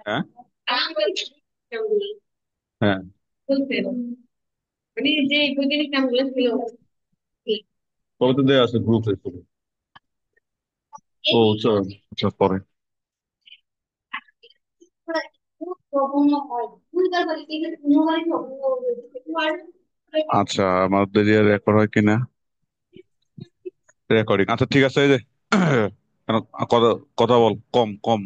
হ্যাঁ, হ্যাঁ, কবে তো দেওয়া আছে গ্রুপে। ও চল, আচ্ছা পরে। আচ্ছা, আমাদের রেকর্ড হয় কিনা? রেকর্ডিং, আচ্ছা ঠিক আছে। এই যে কেন, কথা কথা বল কম কম।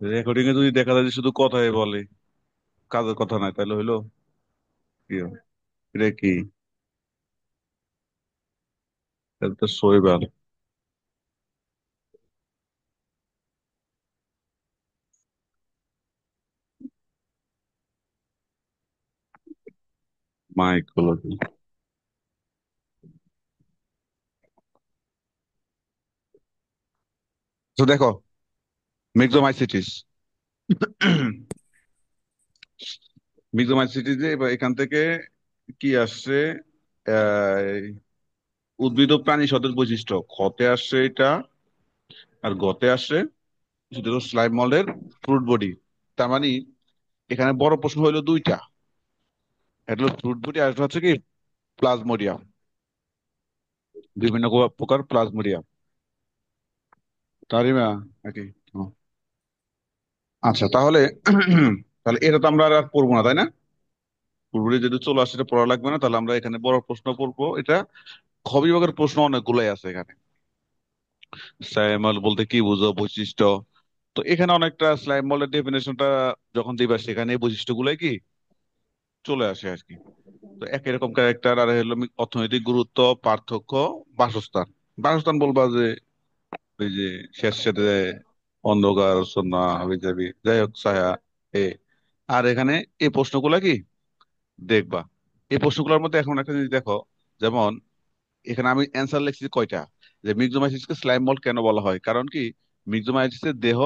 রেকর্ডিং এ যদি দেখা যায় যে শুধু কথাই বলে, কাজের কথা নাই, তাহলে হইলো কি হবে? এটা কি? এটা তো শৈবাল। মাইকোলজি। তো দেখো, মিক্সোমাইসিটিস। মিক্সোমাইসিটিস এবার এখান থেকে কি আসছে? আহ, উদ্ভিদ ও প্রাণী সদৃশ বৈশিষ্ট্য, খতে আসছে এটা, আর গতে আসছে সেটা হলো স্লাইম মল্ডের ফ্রুট বডি। তার মানে এখানে বড় প্রশ্ন হইলো দুইটা, একটা হলো ফ্রুট বডি, আর একটা হচ্ছে কি প্লাজমোডিয়াম। বিভিন্ন প্রকার প্লাজমোডিয়াম। তারিমা নাকি? ও, আচ্ছা তাহলে তাহলে এটা তো আমরা আর পড়বো না, তাই না? পূর্বে যদি চলে আসে, এটা পড়া লাগবে না। তাহলে আমরা এখানে বড় প্রশ্ন পড়বো। এটা খ বিভাগের প্রশ্ন অনেকগুলাই আছে এখানে। স্লাইম মল বলতে কি বুঝো, বৈশিষ্ট্য। তো এখানে অনেকটা স্লাইম মলের ডেফিনেশনটা যখন দিবা, সেখানে এই বৈশিষ্ট্যগুলাই কি চলে আসে আর কি। তো একই রকম ক্যারেক্টার, আর হলো অর্থনৈতিক গুরুত্ব, পার্থক্য, বাসস্থান। বাসস্থান বলবা যে ওই যে শেষ সাথে অন্ধকার সন্না হাবি যাবি, যাই হোক ছায়া এ। আর এখানে এই প্রশ্নগুলা কি দেখবা। এই প্রশ্নগুলোর মধ্যে এখন একটা জিনিস দেখো, যেমন এখানে আমি অ্যান্সার লিখছি কয়টা, যে মিক্সোমাইসিসকে স্লাইম মোল্ড কেন বলা হয়, কারণ কি মিক্সোমাইসিসের দেহ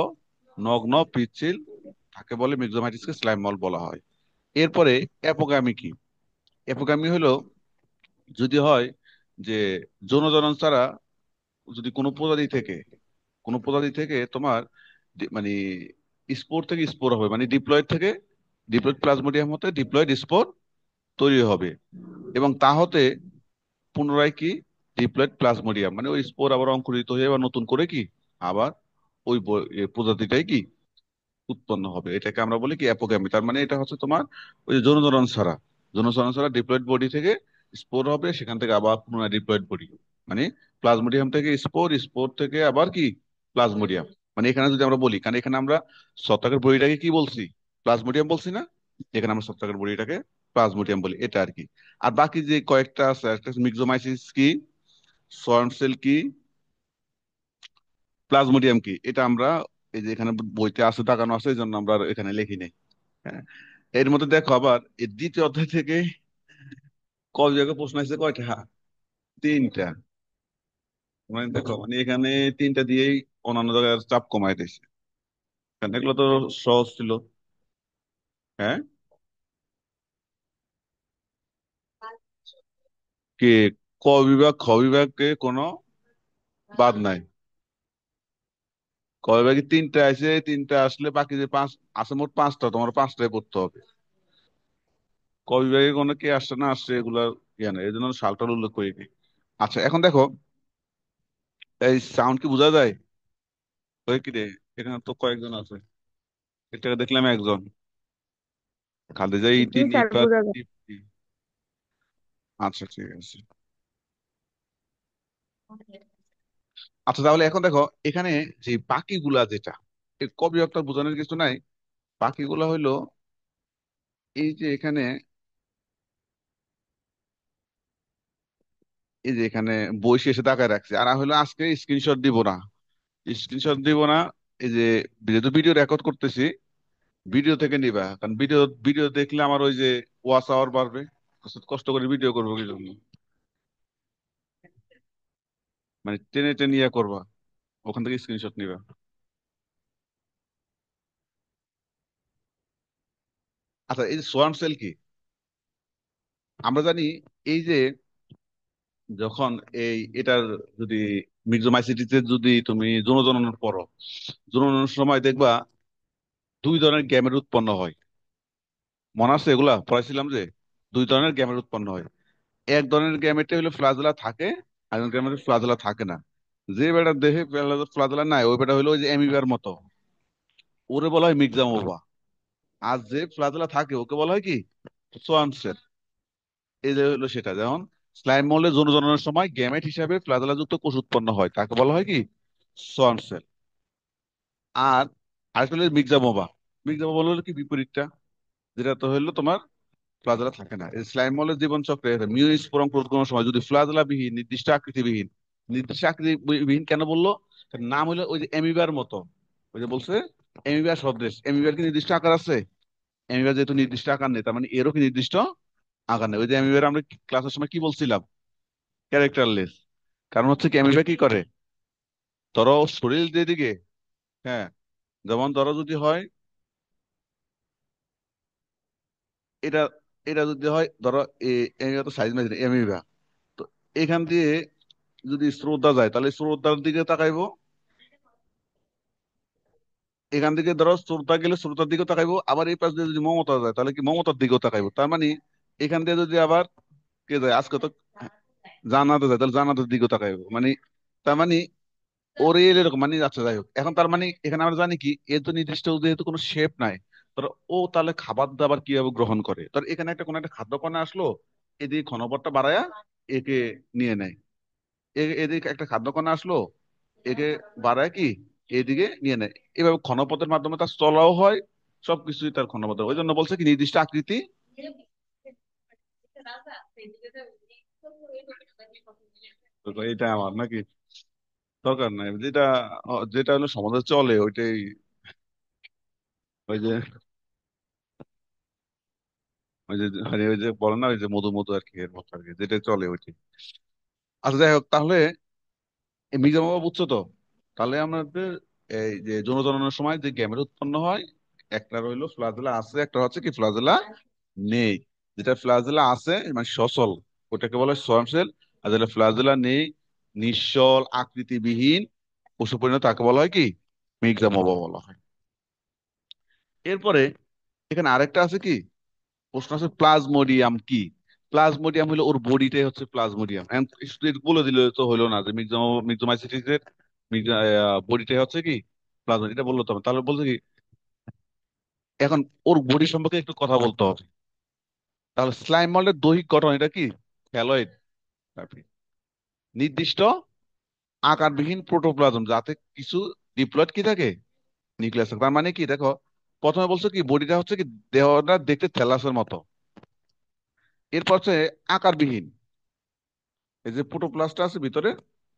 নগ্ন পিচ্ছিল, তাকে বলে মিক্সোমাইসিসকে স্লাইম মোল্ড বলা হয়। এরপরে অ্যাপোগামি কি? অ্যাপোগামি হলো যদি হয় যে যৌন জনন ছাড়া, যদি কোনো প্রজাতি থেকে তোমার মানে স্পোর থেকে স্পোর হবে, মানে ডিপ্লয়েড থেকে ডিপ্লয়েড প্লাজমোডিয়াম হতে ডিপ্লয়েড স্পোর তৈরি হবে, এবং তা হতে পুনরায় কি ডিপ্লয়েড প্লাজমোডিয়াম, মানে ওই স্পোর আবার অঙ্কুরিত হয়ে আবার নতুন করে কি আবার ওই প্রজাতিটাই কি উৎপন্ন হবে। এটাকে আমরা বলি কি অ্যাপোগ্যামি। তার মানে এটা হচ্ছে তোমার ওই যে যৌন চরণ ছাড়া ডিপ্লয়েড বডি থেকে স্পোর হবে, সেখান থেকে আবার পুনরায় ডিপ্লয়েড বডি, মানে প্লাজমোডিয়াম থেকে স্পোর, স্পোর থেকে আবার কি প্লাজমোডিয়াম। মানে এখানে যদি আমরা বলি, কারণ এখানে আমরা ছত্রাকের বডিটাকে কি বলছি, প্লাজমোডিয়াম বলছি না? এখানে আমরা ছত্রাকের বডিটাকে প্লাজমোডিয়াম বলি, এটা আর কি। আর বাকি যে কয়েকটা আছে, একটা মিক্সোমাইসিস কি, সোয়ার্ম সেল কি, প্লাজমোডিয়াম কি, এটা আমরা এই যে এখানে বইতে আছে, দাগানো আছে, এই জন্য আমরা আর এখানে লিখি নাই। হ্যাঁ, এর মধ্যে দেখো আবার এই দ্বিতীয় অধ্যায় থেকে ক জায়গায় প্রশ্ন আছে কয়টা? তিনটা। মানে দেখো, মানে এখানে তিনটা দিয়েই অন্যান্য জায়গায় চাপ কমায় দিয়েছে, কারণ এগুলো তো সহজ ছিল। হ্যাঁ, কি ক বিভাগ খ বিভাগে কোনো বাদ নাই। ক বিভাগে তিনটা আছে, তিনটা আসলে বাকি যে পাঁচ আছে, মোট পাঁচটা, তোমার পাঁচটায় পড়তে হবে। ক বিভাগে কোনো কে আসছে না আসছে এগুলার ইয়ে নেই, এই জন্য সালটার উল্লেখ করিনি। আচ্ছা এখন দেখো, এই সাউন্ড কি বোঝা যায়? ওই কি রে, এখানে তো কয়েকজন আছে, এটাকে দেখলাম একজন, খালি যাই ইতি জি স্যার, নিপাত বোঝা যায়। টিপি। আচ্ছা ঠিক আছে। আচ্ছা তাহলে এখন দেখো, এখানে যে বাকিগুলা যেটা, এই কবি অক্টার বোঝানোর কিছু নাই। বাকিগুলা হইলো এই যে এখানে, এই যে এখানে বই শেষে দাগায় রাখছে, আর হলো আজকে স্ক্রিনশট দিব না, স্ক্রিনশট দিব না। এই যে যেহেতু ভিডিও রেকর্ড করতেছি, ভিডিও থেকে নিবা, কারণ ভিডিও ভিডিও দেখলে আমার ওই যে ওয়াচ আওয়ার বাড়বে। কষ্ট করে ভিডিও করবো কি জন্য? মানে টেনে টেনে ইয়ে করবা, ওখান থেকে স্ক্রিনশট নিবা। আচ্ছা এই যে সোয়ার্ম সেল কি আমরা জানি, এই যে যখন এটার যদি মিক্সোমাইসিটিতে যদি তুমি যৌন জননের পড়ো, যৌন জননের সময় দেখবা দুই ধরনের গ্যামেট উৎপন্ন হয়। মনে আছে এগুলা পড়াইছিলাম যে দুই ধরনের গ্যামেট উৎপন্ন হয়। এক ধরনের গ্যামেটে হলো ফ্লাজেলা থাকে, আর এক গ্যামেটে ফ্লাজেলা থাকে না। যে বেটার দেহে ফ্লাজেলা নাই ওই বেটা হলো ওই যে অ্যামিবার মতো, ওরে বলা হয় মিক্সাম ওভা। আর যে ফ্লাজেলা থাকে ওকে বলা হয় কি, সোয়ান সেল। এই যে হলো সেটা, যেমন স্লাইম মোল্ডে যৌন জননের সময় গ্যামেট হিসাবে ফ্লাজেলা যুক্ত কোষ উৎপন্ন হয়, তাকে বলা হয় কি, সোয়ান সেল। আর আরেকটা হলো মিক্সাম ওভা। মিক্সাম ওভা হলো কি বিপরীতটা, যেটা তো হলো তোমার ফ্লাজেলা থাকে না। এই স্লাইম মলের জীবন চক্রে মিওস্পোরম প্রজননের সময় যদি ফ্লাজেলা বিহীন, নির্দিষ্ট আকৃতিবিহীন, নির্দিষ্ট আকৃতিবিহীন কেন বললো, তার নাম হলো ওই যে অ্যামিবার মতো। ওই যে বলছে অ্যামিবার সদৃশ, অ্যামিবার কি নির্দিষ্ট আকার আছে? অ্যামিবার যেহেতু নির্দিষ্ট আকার নেই, তার মানে এরও কি নির্দিষ্ট আকার নেই। ওই যে অ্যামিবার আমরা ক্লাসের সময় কি বলছিলাম, ক্যারেক্টারলেস। কারণ হচ্ছে কি অ্যামিবা কি করে, ধরো শরীর যেদিকে, হ্যাঁ, যেমন ধরো যদি হয় এটা, এটা যদি হয় ধরো অ্যামিবা তো সাইজ মেজে অ্যামিবা, তো এখান দিয়ে যদি শ্রদ্ধা যায় তাহলে শ্রদ্ধার দিকে তাকাইবো, এখান থেকে ধরো শ্রদ্ধা গেলে শ্রদ্ধার দিকে তাকাইবো, আবার এই পাশ দিয়ে যদি মমতা যায় তাহলে কি মমতার দিকেও তাকাইবো। তার মানে এখান দিয়ে যদি আবার কে যায়, আজকে তো জান্নাতে যায় তাহলে জান্নাতের দিকেও তাকাইবো, মানে তার মানে ওর এরকম মানে। আচ্ছা যাই হোক, এখন তার মানে এখানে আমরা জানি কি এর তো নির্দিষ্ট যেহেতু কোনো শেপ নাই, ধরো ও তাহলে খাবার দাবার কিভাবে গ্রহণ করে, ধর এখানে একটা কোনো একটা খাদ্য কণা আসলো, এদিকে ঘনবতটা বাড়ায়া একে নিয়ে নেয়। এদিকে একটা খাদ্য কণা আসলো, একে বাড়ায় কি এদিকে নিয়ে নেয়। এভাবে ঘনপথের মাধ্যমে তার চলাও হয়, সবকিছুই তার ঘনপথ। ওই জন্য বলছে কি নির্দিষ্ট আকৃতি। তো এটা আমার নাকি দরকার নাই, যেটা যেটা হলো সমাজে চলে ওইটাই। ওই যে ওই যে বলে না ওই যে মধু মধু আর কি, এর মতো আর কি, যেটা চলে ওইটাই। আচ্ছা যাই হোক, তাহলে এই মির্জা বাবা বুঝছো তো? তাহলে আমাদের এই যে যৌন জননের সময় যে গ্যামেট উৎপন্ন হয়, একটা রইলো ফ্লাজেলা আছে, একটা হচ্ছে কি ফ্লাজেলা নেই। যেটা ফ্লাজেলা আছে মানে সচল, ওটাকে বলা হয় সোয়াম সেল। আর যেটা ফ্লাজেলা নেই, নিশ্চল আকৃতিবিহীন পশু পরিণত, তাকে বলা হয় কি, মির্জামোবা বলা হয়। এরপরে এখানে আরেকটা আছে কি, প্রশ্ন আছে প্লাজমোডিয়াম কি। প্লাজমোডিয়াম হলো ওর বডিটাই হচ্ছে প্লাজমোডিয়াম। এখন শুধু এটা বলে দিলে তো হলো না যে মিক্সোমাইসিটিসের বডিটাই হচ্ছে কি প্লাজমোডিয়াম, এটা বললো তো হবে। তাহলে বলছে কি এখন ওর বডি সম্পর্কে একটু কথা বলতে হবে। তাহলে স্লাইম মল্ডের দৈহিক গঠন এটা কি, ফ্যালয়েড টাইপের, নির্দিষ্ট আকারবিহীন প্রোটোপ্লাজম, যাতে কিছু ডিপ্লয়েড কি থাকে, নিউক্লিয়াস থাকে। তার মানে কি দেখো, প্রথমে বলছো কি বডিটা হচ্ছে কি দেহটা দেখতে থ্যালাসের মতো। এরপর হচ্ছে আকারবিহীন, এই যে প্রোটোপ্লাস্টটা আছে ভিতরে,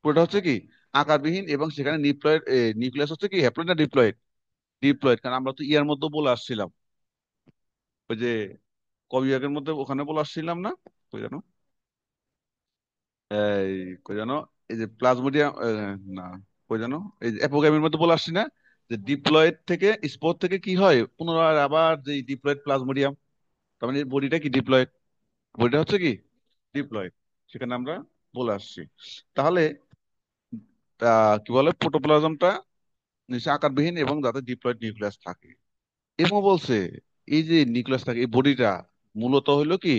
পুরোটা হচ্ছে কি আকারবিহীন, এবং সেখানে নিউক্লিয়ার নিউক্লিয়াস হচ্ছে কি হ্যাপ্লয়েড না ডিপ্লয়েড, ডিপ্লয়েড। কারণ আমরা তো ইয়ার মধ্যে বলে আসছিলাম, ওই যে ক বিভাগের মধ্যে ওখানে বলে আসছিলাম না, কই জানো, এই কই জানো, এই যে প্লাজমোডিয়াম, না কই জানো, এই যে অ্যাপোগামির মধ্যে বলে আসছি না, যে ডিপ্লয়েড থেকে স্পোর থেকে কি হয় পুনরায় আবার যে ডিপ্লয়েড প্লাজমোডিয়াম। তার মানে বডিটা কি ডিপ্লয়েড, বডিটা হচ্ছে কি ডিপ্লয়েড, সেখানে আমরা বলে আসছি। তাহলে কি বলে প্রোটোপ্লাজমটা নিচে আকারবিহীন এবং যাতে ডিপ্লয়েড নিউক্লিয়াস থাকে। এবং বলছে এই যে নিউক্লিয়াস থাকে এই বডিটা মূলত হইলো কি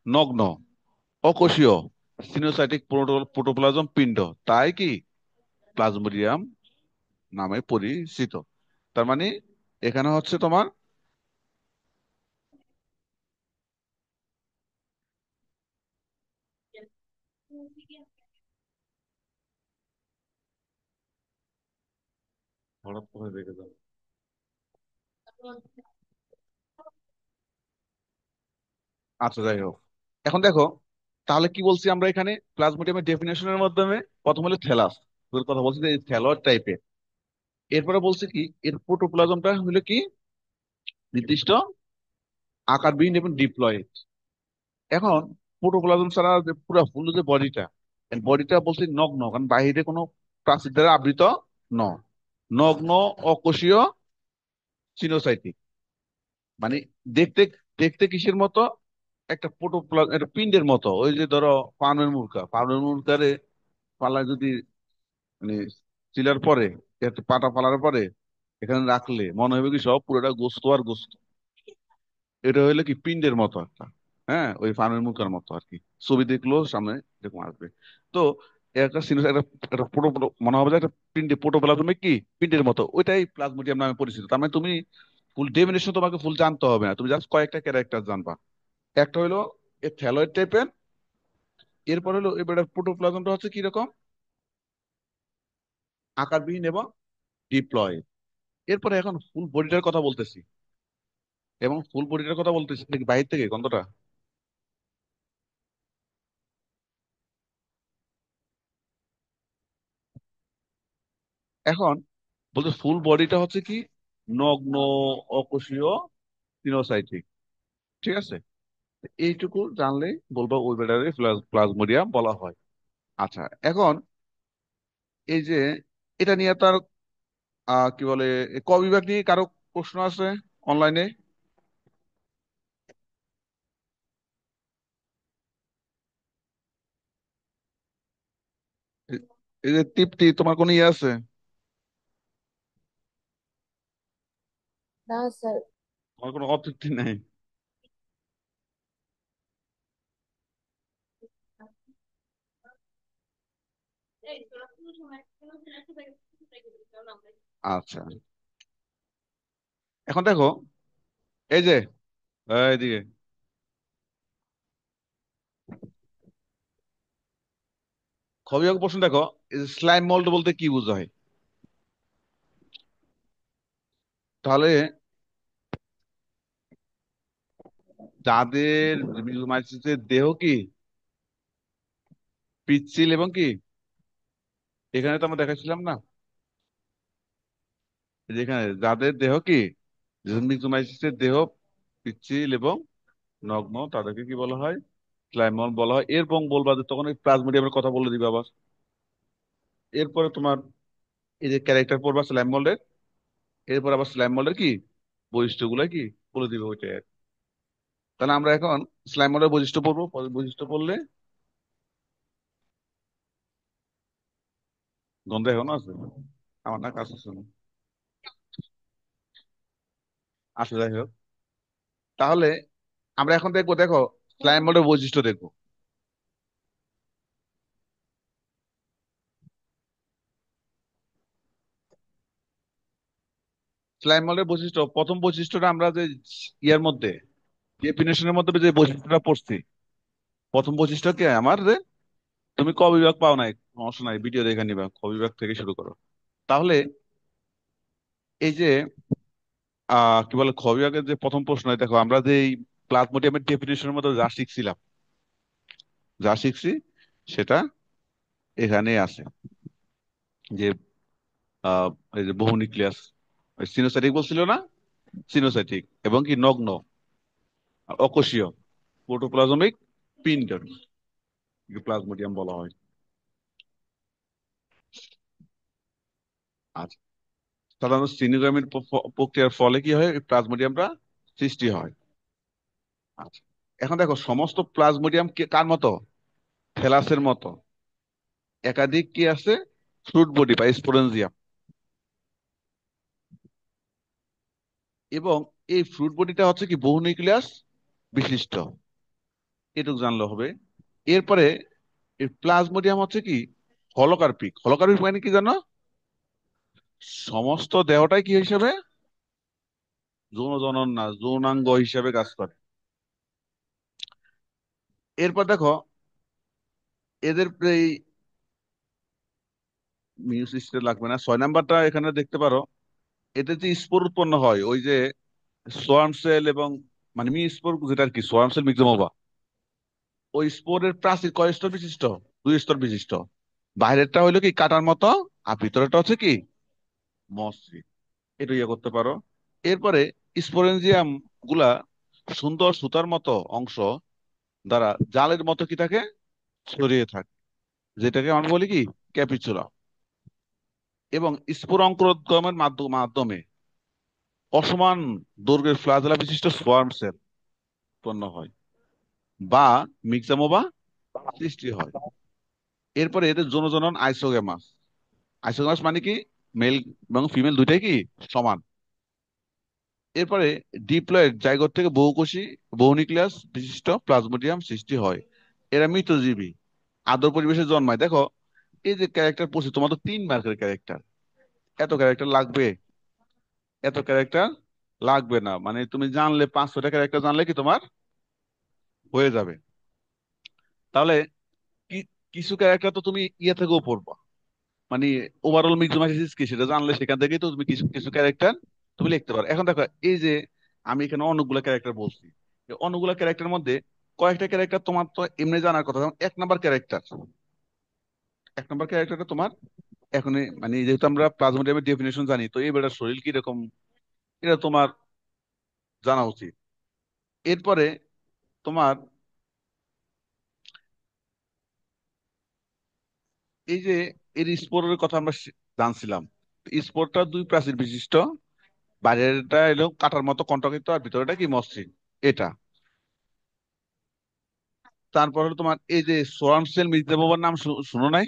নগ্ন, অকোষীয়, সিনোসাইটিক প্রোটোপ্লাজম পিণ্ড, তাই কি প্লাজমোডিয়াম নামে পরিচিত। তার মানে এখানে হচ্ছে তোমার, হঠাৎ করে রেখে দাও। আচ্ছা যাই হোক, এখন দেখো তাহলে কি বলছি আমরা এখানে প্লাজমোডিয়ামের ডেফিনেশনের মাধ্যমে, প্রথম হলো থ্যালাস, তোর কথা বলছি যে থ্যালয়েড টাইপের। এরপরে বলছে কি এর প্রোটোপ্লাজমটা হলো কি নির্দিষ্ট আকারবিহীন এবং ডিপ্লয়েড। এখন প্রোটোপ্লাজম ছাড়া যে পুরো ফুল যে বডিটা, বডিটা বলছি নগ্ন, কারণ বাহিরে কোনো প্রাচীর দ্বারা আবৃত ন, নগ্ন, অকোষীয়, সিনোসাইটিক। মানে দেখতে, দেখতে কিসের মতো, একটা একটা পিণ্ডের মতো, ওই যে ধরো পানের মুরকারে পালা যদি মানে চিলার পরে একটা পাটা পালার পরে এখানে রাখলে মনে হবে কি সব পুরোটা গোস্ত আর গোস্ত। এটা হইলে কি পিণ্ডের মতো একটা, হ্যাঁ, ওই ফার্মের মুখার মতো আর কি। ছবি দেখলেও সামনে এরকম আসবে। তো একটা সিনুস একটা একটা মনে হবে যে একটা পিণ্ডে প্রোটোপ্লাজমে কি পিণ্ডের মতো, ওইটাই প্লাজমোডিয়াম নামে পরিচিত। তার মানে তুমি ফুল ডেফিনেশন তোমাকে ফুল জানতে হবে না, তুমি জাস্ট কয়েকটা ক্যারেক্টার জানবা। একটা হলো এ থ্যালয়েড টাইপের, এরপর হলো এবার প্রোটোপ্লাজমটা হচ্ছে কি রকম, আকারবিহীন এবং ডিপ্লয়েড। এরপরে এখন ফুল বডিটার কথা বলতেছি, এবং ফুল বডিটার কথা বলতেছি নাকি বাহির থেকে গন্ধটা। এখন বলতে ফুল বডিটা হচ্ছে কি নগ্ন, অকোষীয়, সিনোসাইটিক, ঠিক আছে। এইটুকু জানলেই বলবো ওই ব্যাটারে প্লাজমোডিয়াম বলা হয়। আচ্ছা, এখন এই যে এটা নিয়ে তার কি বলে ক বিভাগ নিয়ে কারো প্রশ্ন আছে অনলাইনে? এই যে তৃপ্তি, তোমার কোনো ইয়ে আছে? না স্যার। তোমার কোনো অতৃপ্তি নেই? আচ্ছা, এখন দেখো, এই যে এইদিকে খ বিভাগ প্রশ্ন দেখো, স্লাইম মোল্ড বলতে কি বোঝায়? তাহলে যাদের মিউমাইসিসের দেহ কি পিচ্ছিল এবং কি, এখানে তো আমরা দেখাচ্ছিলাম না, যেখানে যাদের দেহ কি মিউমাইসিসের দেহ পিচ্ছিল এবং নগ্ন, তাদেরকে কি বলা হয়? স্লাইমল বলা হয়। এরপর বলবা যে তখন এই প্লাজমোডিয়ামের কথা বলে দিবে আবার। এরপরে তোমার এই যে ক্যারেক্টার পড়বা স্লাইম মোল্ডের, এরপর আবার স্লাইম মোল্ডের কি বৈশিষ্ট্যগুলো কি বলে দিবে ওইটাই আর কি। তাহলে আমরা এখন স্লাইম মোল্ডের বৈশিষ্ট্য পড়বো। বৈশিষ্ট্য পড়লে গন্ধ এখনো আছে, আমার না কাছে আছে না। আচ্ছা, যাই হোক, তাহলে আমরা এখন দেখবো, দেখো স্লাইম মোল্ডের বৈশিষ্ট্য দেখবো। স্লাইম মোল্ডের বৈশিষ্ট্য, প্রথম বৈশিষ্ট্যটা আমরা যে ইয়ার মধ্যে ডেফিনেশনের মধ্যে যে বৈশিষ্ট্যটা পড়ছি, প্রথম বৈশিষ্ট্য কি আমার যে তুমি ক বিভাগ পাও নাই, সমস্যা নাই, ভিডিও দেখে নিবা, ক বিভাগ থেকে শুরু করো। তাহলে এই যে কি বলে খ বিভাগের যে প্রথম প্রশ্ন, দেখো আমরা যে এই প্লাজমোডিয়ামের ডেফিনেশনের মধ্যে যা শিখছি সেটা এখানে আছে। যে আহ এই যে বহু নিউক্লিয়াস, সিনোসাইটিক বলছিল না, সিনোসাইটিক এবং কি নগ্ন আর অকোষীয় প্রোটোপ্লাজমিক পিন্ড প্লাজমোডিয়াম বলা হয়। আচ্ছা, সাধারণত সিনোগামির প্রক্রিয়ার ফলে কি হয়, প্লাজমোডিয়ামটা সৃষ্টি হয়। আচ্ছা, এখন দেখো সমস্ত প্লাজমোডিয়াম কার মতো, থেলাসের মতো একাধিক কি আছে ফ্রুট বডি বা স্পোরেনজিয়াম, এবং এই ফ্রুট বডিটা হচ্ছে কি বহু নিউক্লিয়াস বিশিষ্ট, এটুকু জানলে হবে। এরপরে এই প্লাজমোডিয়াম হচ্ছে কি হলোকার্পিক। হলোকার্পিক মানে কি জানো, সমস্ত দেহটাই কি হিসেবে যৌন জনন না যৌনাঙ্গ হিসেবে কাজ করে। এরপর দেখো এদের এই মিউসিস্টে লাগবে না, 6 নাম্বারটা এখানে দেখতে পারো। এতে যে স্পোর উৎপন্ন হয় ওই যে সোয়ার্ম সেল এবং মানে মি স্পোর, যেটা আর কি সোয়ার্ম সেল মিক্সোমোভা, ওই স্পোরের প্রাচীর কয় স্তর বিশিষ্ট? 2 স্তর বিশিষ্ট। বাইরেরটা হইলো কি কাটার মতো, আর ভিতরেরটা হচ্ছে কি মসৃণ। এটা ইয়ে করতে পারো। এরপরে স্পোরেনজিয়াম গুলা সুন্দর সুতার মতো অংশ দ্বারা জালের মতো কি থাকে ছড়িয়ে থাকে, যেটাকে আমরা বলি কি ক্যাপিচুলা। এবং স্পোর অঙ্কুরোদ্গমের মাধ্যমে অসমান দৈর্ঘ্যের ফ্লাজেলা বিশিষ্ট সোয়ার্ম সেল উৎপন্ন হয়। বা মিক্সামোবা সৃষ্টি হয়। এরপরে এদের জনজনন আইসোগেমাস। আইসোগেমাস মানে কি, মেল এবং ফিমেল দুইটাই কি সমান। এরপরে ডিপ্লয়েড জাইগোট থেকে বহুকোষী বহুনিউক্লিয়াস বিশিষ্ট প্লাজমোডিয়াম সৃষ্টি হয়। এরা মৃতজীবী, আদর পরিবেশে জন্মায়। দেখো এই যে ক্যারেক্টার পড়ছি, তোমার তো 3 মার্কের ক্যারেক্টার, এত ক্যারেক্টার লাগবে? এত ক্যারেক্টার লাগবে না, মানে তুমি জানলে 5-6টা ক্যারেক্টার জানলে কি তোমার হয়ে যাবে। তাহলে কি, কিছু ক্যারেক্টার তো তুমি ইয়ে থেকেও পড়বা, মানে ওভারঅল মিক্সোমাইসিস কি সেটা জানলে সেখান থেকেই তো তুমি কিছু কিছু ক্যারেক্টার তুমি লিখতে পারো। এখন দেখো এই যে আমি এখানে অনেকগুলো ক্যারেক্টার বলছি, এই অনেকগুলো ক্যারেক্টারের মধ্যে কয়েকটা ক্যারেক্টার তোমার তো এমনি জানার কথা, যেমন 1 নাম্বার ক্যারেক্টার। 1 নাম্বার ক্যারেক্টারটা তোমার এখন মানে যেহেতু আমরা প্লাজমোডিয়ামের ডেফিনেশন জানি, তো এই বেটার শরীর কিরকম এটা তোমার জানা উচিত। এরপরে তোমার এই যে এর স্পোরের কথা আমরা জানছিলাম, স্পোরটা 2 প্রাচীর বিশিষ্ট, বাইরেটা এলো কাটার মতো কণ্টকিত আর ভিতরেটা কি মসৃণ, এটা। তারপর হলো তোমার এই যে সোয়ার্ম সেল মির্জা বাবার নাম শুনো নাই?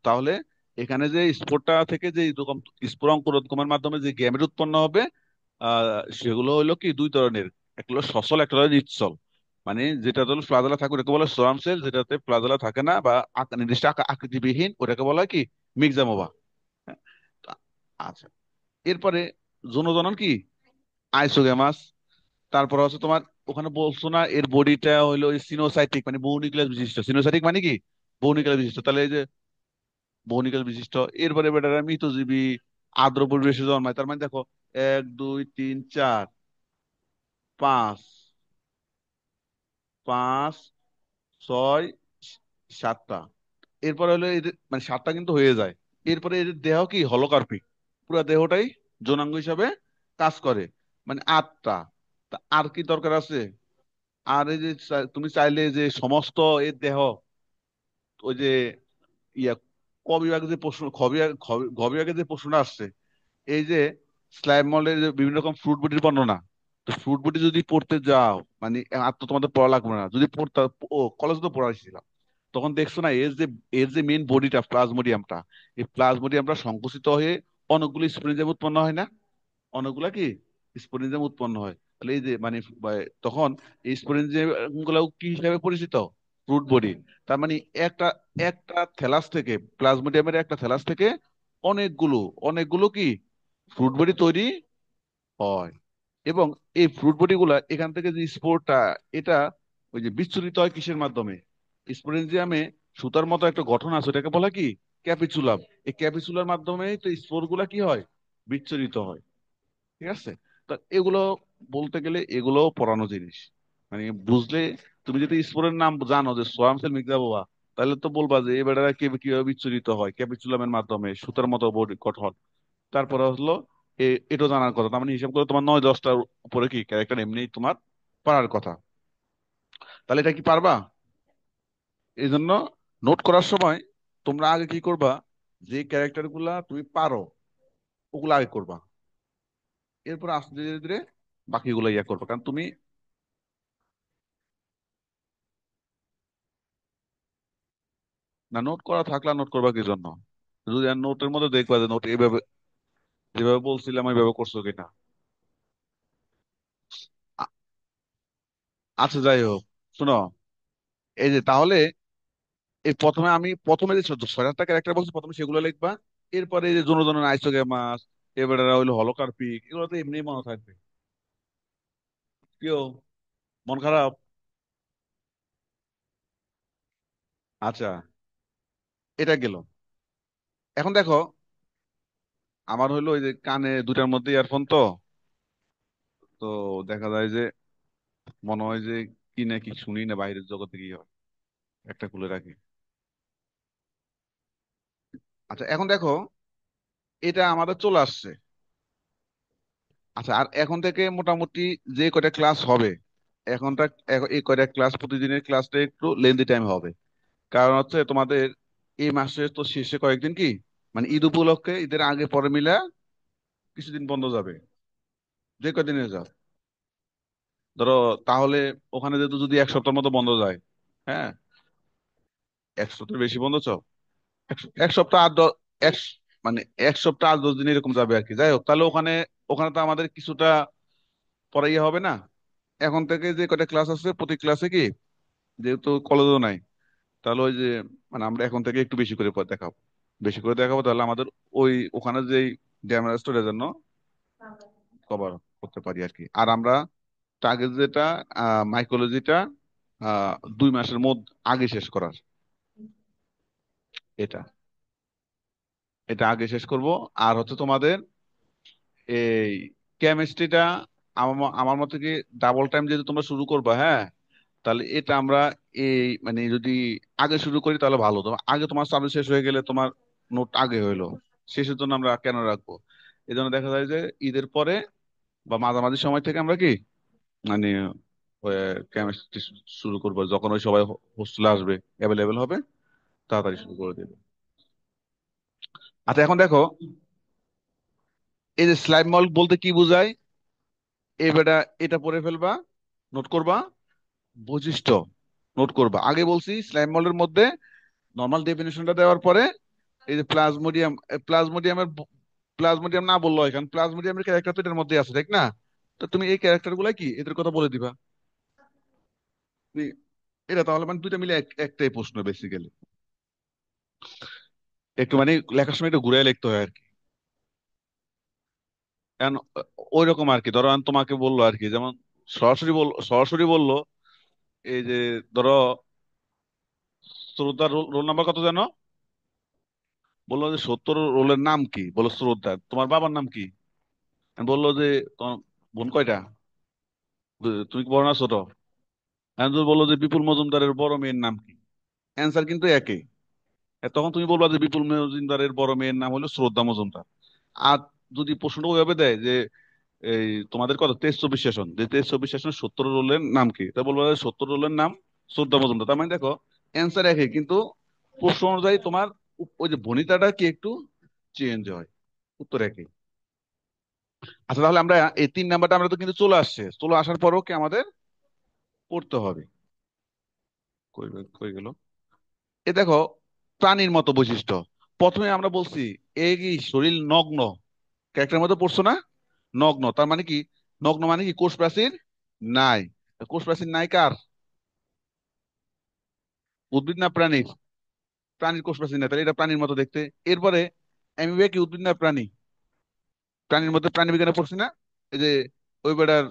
তাহলে এখানে যে স্পোরটা থেকে যে এরকম স্পোর অঙ্কুরোদ্গমের মাধ্যমে যে গ্যামেট উৎপন্ন হবে, সেগুলো হলো কি 2 ধরনের। একটা হলো সচল, একটা হলো নিশ্চল। মানে যেটা হলো প্লাজেলা থাকে ওটাকে বলে সোয়ার্ম সেল, যেটাতে প্লাজেলা থাকে না বা নির্দিষ্ট আকৃতিবিহীন ওটাকে বলা হয় কি মিক্সামোবা। হ্যাঁ, আচ্ছা। এরপরে জনজনন কি আইসোগেমাস। তারপর হচ্ছে তোমার ওখানে বলছো না এর বডিটা হলো সিনোসাইটিক, মানে বহুনিউক্লিয়াস বিশিষ্ট। সিনোসাইটিক মানে কি বহুনিউক্লিয়াস বিশিষ্ট, তাহলে এই যে বহুনিউক্লিয়াস বিশিষ্ট। এরপরে বেটারা মৃতজীবী, আর্দ্র পরিবেশে জন্মায়। তার মানে দেখো 1 2 3 4 5, 5 6 7টা। এরপরে হলো এদের মানে 7টা কিন্তু হয়ে যায়। এরপরে এদের দেহ কি হলোকার্পিক, পুরো দেহটাই যৌনাঙ্গ হিসাবে কাজ করে, মানে 8টা। তা আর কি দরকার আছে? আর এই যে তুমি চাইলে যে সমস্ত এর দেহ, ওই যে ইয়া ক বিভাগে যে প্রশ্ন, খ বিভাগে যে প্রশ্নটা আসছে, এই যে স্লাইম মলের যে বিভিন্ন রকম ফ্রুট বুটির বর্ণনা, তো ফ্রুট বুটি যদি পড়তে যাও, মানে আর তো তোমাদের পড়া লাগবে না, যদি পড়তে, ও কলেজে তো পড়াইছিলাম, তখন দেখছো না এর যে মেইন বডিটা প্লাজমোডিয়ামটা, এই প্লাজমোডিয়ামটা সংকুচিত হয়ে অনেকগুলো স্প্রিঞ্জেম উৎপন্ন হয় না? অনেকগুলা কি স্পোরেনজিয়াম উৎপন্ন হয়। তাহলে এই যে মানে তখন এই স্পোরেনজিয়াম গুলো কি হিসাবে পরিচিত? Fruit body. তার মানে একটা একটা থ্যালাস থেকে, প্লাজমোডিয়ামের একটা থ্যালাস থেকে অনেকগুলো অনেকগুলো কি ফ্রুট বডি তৈরি হয়। এবং এই ফ্রুট বডি গুলা এখান থেকে যে স্পোরটা, এটা ওই যে বিচ্ছুরিত হয় কিসের মাধ্যমে? স্পোরেনজিয়ামে সুতার মতো একটা গঠন আছে, ওটাকে বলা কি ক্যাপিসুলাম। এই ক্যাপিসুলার মাধ্যমেই তো স্পোর গুলা কি হয়, বিচ্ছুরিত হয়। ঠিক আছে? তো এগুলো বলতে গেলে এগুলো পড়ানো জিনিস, মানে বুঝলে। তুমি যদি স্পোরের নাম জানো যে সোয়ামসেল মির্জাবোয়া, তাহলে তো বলবা যে এই বেটারা কিভাবে বিচ্ছুরিত হয় ক্যাপিসুলামের মাধ্যমে সুতার মতো বডি গঠন। তারপরে হলো এটা জানার কথা। তার মানে হিসাব করে তোমার 9-10টার উপরে কি ক্যারেক্টার এমনি তোমার পারার কথা। তাহলে এটা কি পারবা? এই জন্য নোট করার সময় তোমরা আগে কি করবা, যে ক্যারেক্টার গুলা তুমি পারো ওগুলো আগে করবা, এরপর আস্তে ধীরে ধীরে বাকিগুলো ইয়া করবা। কারণ তুমি না, নোট করা থাকলে নোট করবা কি জন্য? যদি নোটের মধ্যে দেখবা যে নোট এইভাবে যেভাবে বলছিলাম এইভাবে করছো কিনা। আ- আচ্ছা যাই হোক, শোনো, এই যে তাহলে এই প্রথমে আমি প্রথমে যে 6-7টা ক্যারেক্টার বলছি প্রথমে সেগুলো লিখবা। এরপরে এই যে জন আইসোগেমাস, এবারে হইলো হলোকার্পিক, এগুলো তো এমনি মনে থাকবে। কেউ মন খারাপ? আচ্ছা, এটা গেল। এখন দেখো আমার হইলো ওই যে কানে দুটার মধ্যে ইয়ারফোন, তো তো দেখা যায় যে মনে হয় যে কি না কি শুনি না, বাইরের জগতে কি হয়, একটা খুলে রাখি। আচ্ছা এখন দেখো এটা আমাদের চলে আসছে। আচ্ছা, আর এখন থেকে মোটামুটি যে কয়টা ক্লাস হবে, এখনটা এই কয়টা ক্লাস, প্রতিদিনের ক্লাসটা একটু লেন্দি টাইম হবে। কারণ হচ্ছে তোমাদের এই মাসে তো শেষে কয়েকদিন কি, মানে ঈদ উপলক্ষে, ঈদের আগে পরে মিলা কিছুদিন বন্ধ যাবে। যে কয়দিনে যাও, ধরো, তাহলে ওখানে যেহেতু যদি এক সপ্তাহের মতো বন্ধ যায়, হ্যাঁ, এক সপ্তাহের বেশি বন্ধ চাও, এক সপ্তাহ এক মানে এক সপ্তাহ 8-10 দিন এরকম যাবে আর কি। যাই হোক, তাহলে ওখানে ওখানে তো আমাদের কিছুটা পড়াইয়া হবে না। এখন থেকে যে কয়টা ক্লাস আছে, প্রতি ক্লাসে কি, যেহেতু কলেজও নাই, তাহলে ওই যে আমরা এখন থেকে একটু বেশি করে দেখাবো, বেশি করে দেখাবো, তাহলে আমাদের ওই ওখানে যেই ড্যামেজটা জন্য কভার করতে পারি আর কি। আর আমরা টার্গেট যেটা, মাইকোলজিটা 2 মাসের মধ্যে আগে শেষ করার, এটা এটা আগে শেষ করব। আর হচ্ছে তোমাদের এই কেমিস্ট্রিটা, আমার আমার মতে কি, ডাবল টাইম যেহেতু তোমরা শুরু করবা, হ্যাঁ, তাহলে এটা আমরা এই যদি আগে শুরু করি তাহলে ভালো। তোমার আগে তোমার সাবজেক্ট শেষ হয়ে গেলে তোমার নোট আগে হইলো, শেষের জন্য আমরা কেন রাখবো? এই জন্য দেখা যায় যে ঈদের পরে বা মাঝামাঝি সময় থেকে আমরা কি, মানে কেমিস্ট্রি শুরু করবো, যখন ওই সবাই হোস্টেলে আসবে, অ্যাভেলেবেল হবে, তাড়াতাড়ি শুরু করে দেবে। আচ্ছা, এখন দেখো, এই যে স্লাইম মল বলতে কি বোঝায়, বেটা এটা পড়ে ফেলবা, নোট করবা, বৈশিষ্ট্য নোট করবা। আগে বলছি স্লাইম মলের মধ্যে নর্মাল ডেফিনেশনটা দেওয়ার পরে এই যে প্লাজমোডিয়াম, প্লাজমোডিয়ামের প্লাজমোডিয়াম না বললো, এখানে প্লাজমোডিয়ামের ক্যারেক্টার তো এটার মধ্যে আছে, ঠিক না? তো তুমি এই ক্যারেক্টার গুলা কি, এদের কথা বলে দিবা। তুমি- এটা তাহলে দুইটা মিলে একটাই প্রশ্ন বেসিক্যালি। একটু লেখার সময় একটু ঘুরে লিখতে হয় আর কি। কারণ ওই রকম আর কি, ধরো আমি তোমাকে বললো আর কি, যেমন সরাসরি বললো, এই যে ধরো, শ্রদ্ধার রোল রোল নাম্বার কত জানো? বললো যে 70, রোলের নাম কি? বলো শ্রদ্ধা। তোমার বাবার নাম কি? আমি বললো যে তোমার বোন কয়টা? তুমি কি বড় না ছোট? আমি তো বললো যে বিপুল মজুমদারের বড় মেয়ের নাম কি? অ্যান্সার কিন্তু একই। তখন তুমি বলবা যে বিপুল মজুমদারের বড় মেয়ের নাম হলো শ্রদ্ধা মজুমদার। আর যদি প্রশ্নটা ওইভাবে দেয় যে এই তোমাদের কত 23-24 সেশন, যে 23-24 সেশন 70 রোলের নাম কি, তা বলবো যে 70 রোলের নাম শ্রদ্ধা মজুমদার। তার মানে দেখো, অ্যান্সার একই, কিন্তু প্রশ্ন অনুযায়ী তোমার ওই যে ভনিতাটা কি একটু চেঞ্জ হয়, উত্তর একই। আচ্ছা, তাহলে আমরা এই 3 নাম্বারটা আমরা তো কিন্তু চলে আসছে, চলে আসার পরও কি আমাদের পড়তে হবে। কই কই গেল? এ দেখো, প্রাণীর মতো বৈশিষ্ট্য। প্রথমে আমরা বলছি এই কি শরীর নগ্ন, ক্যারেক্টার মধ্যে পড়ছো না? নগ্ন তার মানে কি? নগ্ন মানে কি কোষ প্রাচীর নাই। কোষ প্রাচীর নাই কার? উদ্ভিদ না প্রাণীর? প্রাণীর কোষ প্রাচীর নাই, তাহলে এটা প্রাণীর মতো দেখতে। এরপরে অ্যামিবা কি উদ্ভিদ না প্রাণী? প্রাণীর মধ্যে প্রাণী বিজ্ঞানে পড়ছি না? এই যে ওই বেটার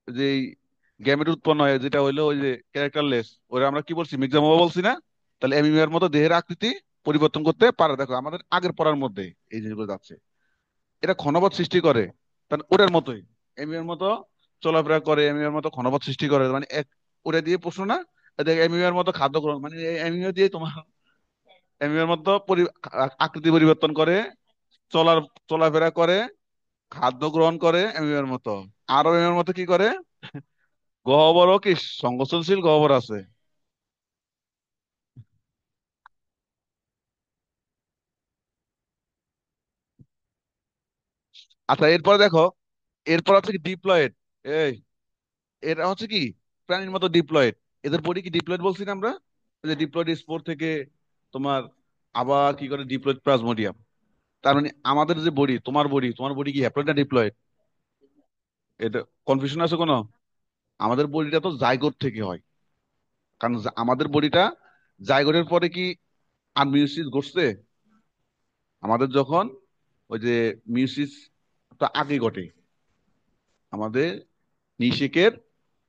যে গ্যামেট উৎপন্ন হয়, যেটা হইলো ওই যে ক্যারেক্টারলেস, ওরা আমরা কি বলছি, মিক্সামোবা বলছি না? তাহলে অ্যামিবার মতো দেহের আকৃতি পরিবর্তন করতে পারে। দেখো আমাদের আগের পড়ার মধ্যে এই জিনিসগুলো যাচ্ছে। এটা ঘনপথ সৃষ্টি করে, তাহলে ওটার মতোই অ্যামিবার মতো চলাফেরা করে, অ্যামিবার মতো ঘনপথ সৃষ্টি করে, মানে এক, ওটা দিয়ে প্রশ্ন না? দেখ, অ্যামিবার মতো খাদ্য গ্রহণ, মানে অ্যামিবা দিয়ে তোমার অ্যামিবার মতো আকৃতি পরিবর্তন করে, চলার চলাফেরা করে, খাদ্য গ্রহণ করে অ্যামিবার মতো। আরো অ্যামিবার মতো কি করে? গহ্বরও কি সংকোচনশীল গহ্বর আছে। আচ্ছা, এরপরে দেখো, এরপর হচ্ছে কি ডিপ্লয়েড। এই এরা হচ্ছে কি প্রাণীর মতো ডিপ্লয়েড। এদের বডি কি ডিপ্লয়েড বলছি না আমরা? ওই যে ডিপ্লয়েড স্পোর থেকে তোমার আবার কি করে ডিপ্লয়েড প্লাজমোডিয়াম। তার মানে আমাদের যে বডি, তোমার বডি কি হ্যাপ্লয়েড না ডিপ্লয়েড? এটা কনফিউশন আছে কোনো? আমাদের বডিটা তো জাইগোট থেকে হয়। কারণ আমাদের বডিটা জাইগোটের পরে কি আর মিউসিস ঘটছে? আমাদের যখন ওই যে মিউসিস টা আগে ঘটে, আমাদের নিষেকের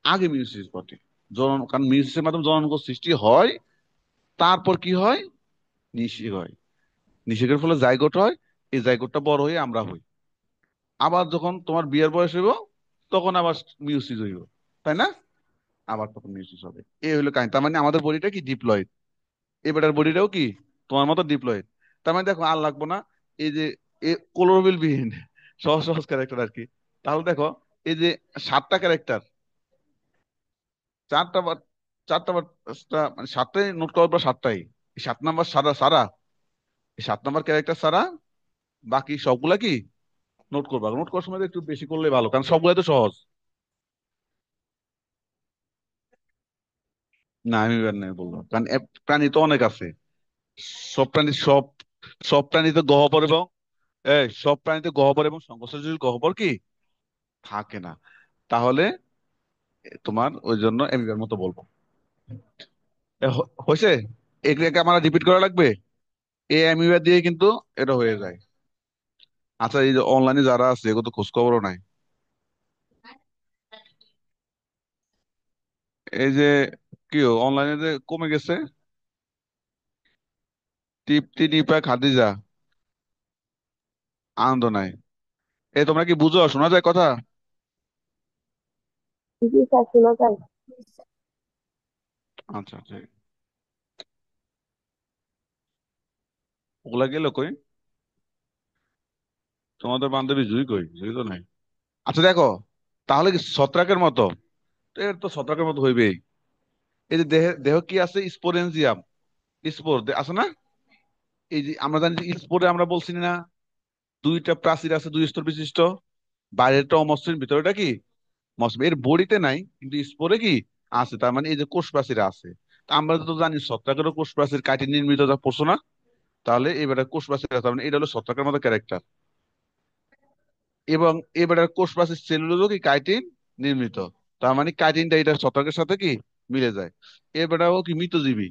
আগে মিউসিস ঘটে। কারণ মিউসিসের মাধ্যমে জনন সৃষ্টি হয়, তারপর কি হয়, নিষেক হয়। নিষেকের ফলে জাইগোট হয়, এই জাইগোটটা বড় হয়ে আমরা হই। আবার যখন তোমার বিয়ের বয়স হইব, তখন আবার মিউসিস হইব, তাই না? আবার তখন মিউসিস হবে। এই হলো কাহিনী। তার মানে আমাদের বডিটা কি ডিপ্লয়েড, এবারের বডিটাও কি তোমার মতো ডিপ্লয়েড। তার মানে দেখো, আর লাগবো না এই যে কোলোরবিল বিহীন সহজ সহজ ক্যারেক্টার আর কি। তাহলে দেখো, এই যে 7টা ক্যারেক্টার, চারটা বা চারটা বা মানে 7টাই নোট করার পর 7টাই, এই 7 নাম্বার সারা সারা, এই 7 নাম্বার ক্যারেক্টার সারা বাকি সবগুলা কি নোট করবা। নোট করার সময় একটু বেশি করলে ভালো, কারণ সবগুলাই তো সহজ। না আমি এবার নাই বলবো, কারণ প্রাণী তো অনেক আছে। সব প্রাণী সব সব প্রাণীতে গহ্বর এবং সব প্রাণীতে গহ্বর এবং সংকোচনশীল গহ্বর কি থাকে না। তাহলে তোমার ওই জন্য এমিবার মতো বলবো। হয়েছে, এগুলোকে আমার রিপিট করা লাগবে। এই অ্যামিবা দিয়ে কিন্তু এটা হয়ে যায়। আচ্ছা, এই যে অনলাইনে যারা আছে এগুলো তো খোঁজ খবরও নাই। এই যে কি অনলাইনে যে কমে গেছে, তৃপ্তি, নিপা, খাদিজা, আনন্দ নাই। এই তোমরা কি বুঝো, শোনা যায় কথা? জি স্যার, শোনা যায়। আচ্ছা আচ্ছা, ওগুলা গেল কই? তোমাদের বান্ধবী জুই কই? জুই তো নাই। আচ্ছা দেখো, তাহলে কি ছত্রাকের মতো? তো এর তো ছত্রাকের মতো হইবেই। এই যে দেহে দেহ কি আছে, স্পোরেনজিয়াম, স্পোর আছে না? এই যে আমরা জানি যে স্পোরে আমরা বলছি না, দুইটা প্রাচীর আছে, দুই স্তর বিশিষ্ট। বাইরেটা অমসৃণ, ভিতরেটা কি মসৃণ। এর বডিতে নাই, কিন্তু স্পোরে কি আছে। তার মানে এই যে কোষ প্রাচীর আছে। তা আমরা তো জানি ছত্রাকেরও কোষ প্রাচীর কাইটিন নির্মিত, তা পড়ছো না? তাহলে এবারে কোষ প্রাচীর আছে, তার মানে এটা হলো ছত্রাকের মতো ক্যারেক্টার। এবং এবারে কোষ প্রাচীর সেলুলোজও কি কাইটিন নির্মিত। তার মানে কাইটিনটা এটা ছত্রাকের সাথে কি মিলে যায়। এবারেও কি মৃতজীবী,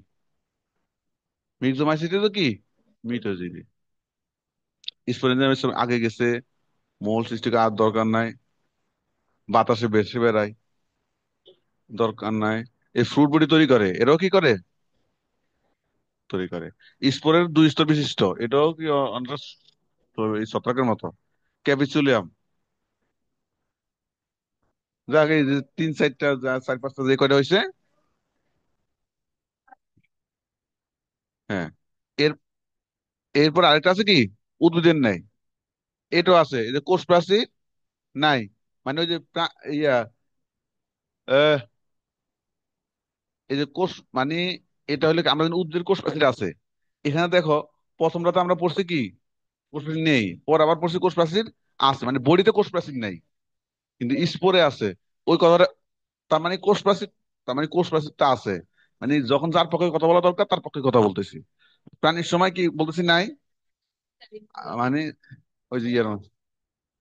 মিক্সোমাইসিটি তো কি মৃতজীবী। স্পোরেঞ্জামের সব আগে গেছে, মূল সৃষ্টিকে আর দরকার নাই, বাতাসে ভেসে বেড়ায়, দরকার নাই। এই ফ্রুট বডি তৈরি করে, এরাও কি করে, তৈরি করে। স্পোরের দুই স্তর বিশিষ্ট, এটাও কি অনেকটা এই ছত্রাকের মতো। ক্যাপিসুলিয়াম, যা আগে যে তিন চারটা, যা চার পাঁচটা যে কয়টা হয়েছে। হ্যাঁ, এর এরপর আরেকটা আছে কি, উদ্ভিদের নাই। এটাও আছে, এই যে কোষ প্রাচীর নাই। মানে ওই যে ইয়া আহ, এই যে কোষ মানে, এটা হলে কি, আমরা জানি উদ্ভিদের কোষ প্রাচীর আছে। এখানে দেখো, প্রথমটাতে আমরা পড়ছি কি কোষ প্রাচীর নেই, পর আবার পড়ছি কোষ প্রাচীর আছে, মানে বডিতে কোষ প্রাচীর নাই, কিন্তু স্পোরে আছে। ওই কথাটা, তার মানে কোষ প্রাচীর, তার মানে কোষ প্রাচীরটা আছে। মানে যখন যার পক্ষে কথা বলা দরকার তার পক্ষে কথা বলতেছি। প্রাণীর সময় কি বলতেছি নাই, মানে ওই যে ইয়ের মতো।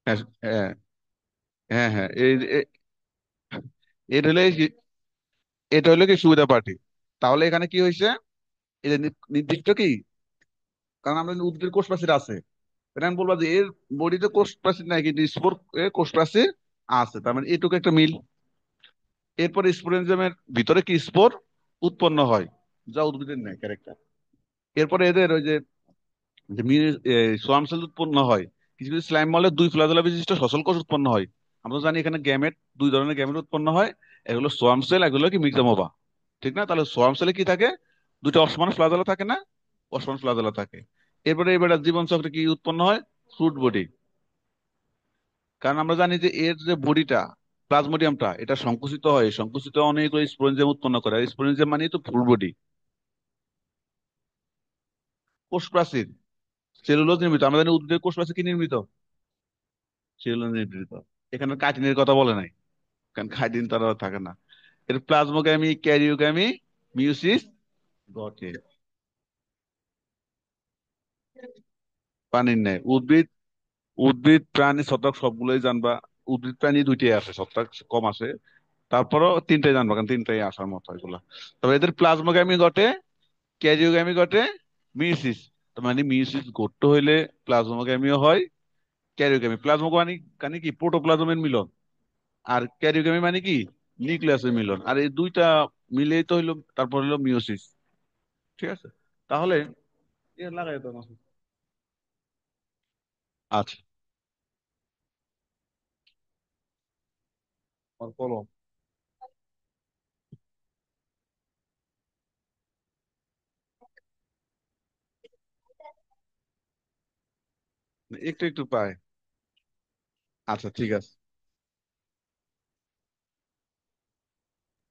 হ্যাঁ হ্যাঁ হ্যাঁ হ্যাঁ, এটা হলে এটা হলো কি সুবিধা পার্টি। তাহলে এখানে কি হয়েছে, এই যে নির্দিষ্ট কি, কারণ আমরা জানি উদ্ভিদের কোষ প্রাচীর আছে। এটা আমি বলবো যে এর বডিতে কোষ প্রাচীর নাই, কিন্তু স্পোর কোষ প্রাচীর আছে, তার মানে এটুকু একটা মিল। এরপরে স্পোরেনজামের ভিতরে কি স্পোর উৎপন্ন হয়, যা উদ্ভিদের নেই ক্যারেক্টার। এরপরে এদের ওই যে যে সোয়াম সেল উৎপন্ন হয়। কিছু কিছু স্লাইম মলে দুই ফ্লাজেলা বিশিষ্ট সচল কোষ উৎপন্ন হয়। আমরা তো জানি এখানে গ্যামেট, দুই ধরনের গ্যামেট উৎপন্ন হয়। এগুলো সোয়াম সেল, এগুলো কি মিক্সামোভা। ঠিক না? তাহলে সোয়াম সেলে কি থাকে, দুইটা অসমান ফ্লাজেলা থাকে না, অসমান ফ্লাজেলা থাকে। এরপরে এবারে জীবন চক্রে কি উৎপন্ন হয়, ফ্রুট বডি। কারণ আমরা জানি যে এর যে বডিটা, প্লাজমোডিয়ামটা, এটা সংকুচিত হয়, সংকুচিত হয়ে অনেকগুলো স্পোরেনজিয়াম উৎপন্ন করে। আর স্পোরেনজিয়াম মানে তো ফ্রুট বডি। কোষ প্রাচীর সেলুলোজ নির্মিত, আমরা জানি উদ্ভিদের কোষ প্রাচীর কি নির্মিত, সেলুলোজ নির্মিত। এখানে কাঠিনের কথা বলে নাই, কারণ কাঠিন তারা থাকে না। এর প্লাজমোগ্যামি, ক্যারিওগ্যামি, মিউসিস ঘটে। পানির নেই। উদ্ভিদ, উদ্ভিদ প্রাণী ছত্রাক সবগুলোই জানবা। উদ্ভিদ প্রাণী দুইটাই আসে, ছত্রাক কম আসে। তারপরও তিনটাই জানবা, কারণ তিনটাই আসার মতো এগুলা। তবে এদের প্লাজমোগ্যামি ঘটে, ক্যারিওগ্যামি ঘটে, মিউসিস। তার মানে মিউসিস ঘটতে হইলে প্লাজমোগ্যামিও হয়, ক্যারিওগ্যামি। প্লাজমোগ্যামি মানে কি, প্রোটোপ্লাজমের মিলন। আর ক্যারিওগ্যামি মানে কি, নিউক্লিয়াসের মিলন। আর এই দুইটা মিলেই তো হইলো, তারপর হলো মিওসিস। ঠিক আছে, তাহলে লাগাই তো আমার। আচ্ছা, আর বলো। একটু একটু পায়। আচ্ছা ঠিক আছে।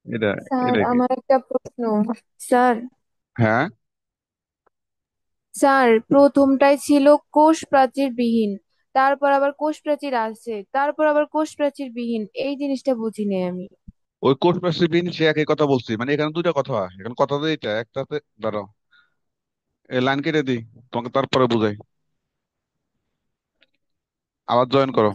এটা স্যার, এটা কি? আমার একটা প্রশ্ন। স্যার, হ্যাঁ, স্যার, প্রথমটাই ছিল কোষ প্রাচীর বিহীন, তারপর আবার কোষ প্রাচীর আছে, তারপর আবার কোষ প্রাচীর বিহীন, এই জিনিসটা বুঝিনি আমি। ওই কোষ প্রাচীরবিহীন সে একই কথা বলছি, মানে এখানে দুইটা কথা হয়, এখানে কথা তো এইটা একটাতে। দাঁড়াও, এই লাইন কেটে দিই, তোমাকে তারপরে বুঝাই, আবার জয়েন করো।